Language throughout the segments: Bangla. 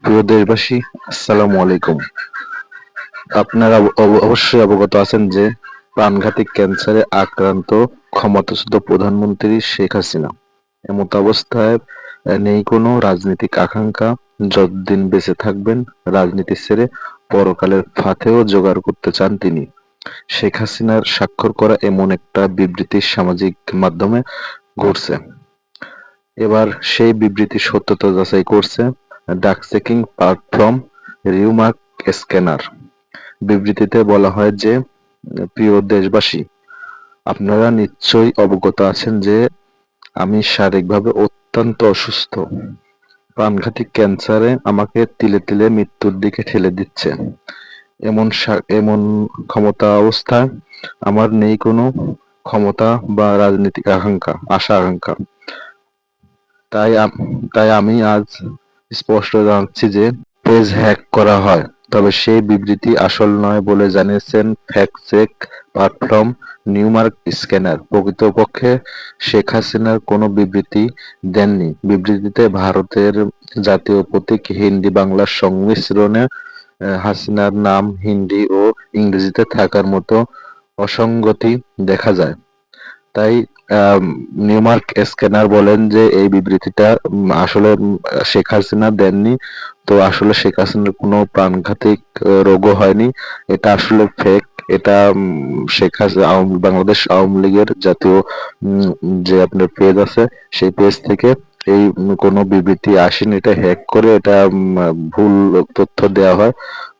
প্রিয় দেশবাসী, আসসালামু আলাইকুম। আপনারা অবশ্যই অবগত আছেন যে প্রাণঘাতী ক্যান্সারে আক্রান্ত ক্ষমতাচ্যুত প্রধানমন্ত্রী শেখ হাসিনা। এমত অবস্থায় নেই কোনো রাজনৈতিক আকাঙ্ক্ষা। যতদিন বেঁচে থাকবেন রাজনীতি ছেড়ে পরকালের ফাঁদেও জোগাড় করতে চান তিনি। শেখ হাসিনার স্বাক্ষর করা এমন একটা বিবৃতি সামাজিক মাধ্যমে ঘুরছে। এবার সেই বিবৃতির সত্যতা যাচাই করছে ডাক চেকিং প্ল্যাটফর্ম রিউমার্ক স্ক্যানার। বিবৃতিতে বলা হয় যে, প্রিয় দেশবাসী, আপনারা নিশ্চয়ই অবগত আছেন যে আমি শারীরিকভাবে অত্যন্ত অসুস্থ। প্রাণঘাতী ক্যান্সারে আমাকে তিলে তিলে মৃত্যুর দিকে ঠেলে দিচ্ছে। এমন ক্ষমতা অবস্থায় আমার নেই কোনো ক্ষমতা বা রাজনৈতিক আশা আকাঙ্ক্ষা। তাই আমি আজ স্পষ্ট জানাচ্ছি যে পেজ হ্যাক করা হয়, তবে সেই বিবৃতি আসল নয় বলে জানিয়েছেন ফ্যাক্ট চেক প্ল্যাটফর্ম নিউমার্ক স্ক্যানার। প্রকৃতপক্ষে শেখ হাসিনার কোনো বিবৃতি দেননি। বিবৃতিতে ভারতের জাতীয় প্রতীক হিন্দি বাংলার সংমিশ্রণে হাসিনার নাম হিন্দি ও ইংরেজিতে থাকার মতো অসঙ্গতি দেখা যায়। তাই নিউমার্ক স্ক্যানার বলেন যে এই বিবৃতিটা আসলে শেখ হাসিনা দেননি। তো আসলে শেখ হাসিনার কোনো প্রাণঘাতিক রোগও হয়নি। এটা আসলে ফেক। এটা শেখ হাসিনা বাংলাদেশ আওয়ামী লীগের জাতীয় যে আপনার পেজ আছে সেই পেজ থেকে এই কোনো বিবৃতি আসেনি। এটা হ্যাক করে এটা ভুল তথ্য দেওয়া হয়।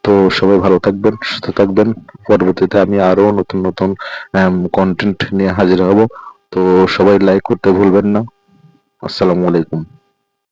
তো সবাই ভালো থাকবেন, সুস্থ থাকবেন। পরবর্তীতে আমি আরো নতুন নতুন কন্টেন্ট নিয়ে হাজির হব। তো সবাই লাইক করতে ভুলবেন না। আসসালামু আলাইকুম।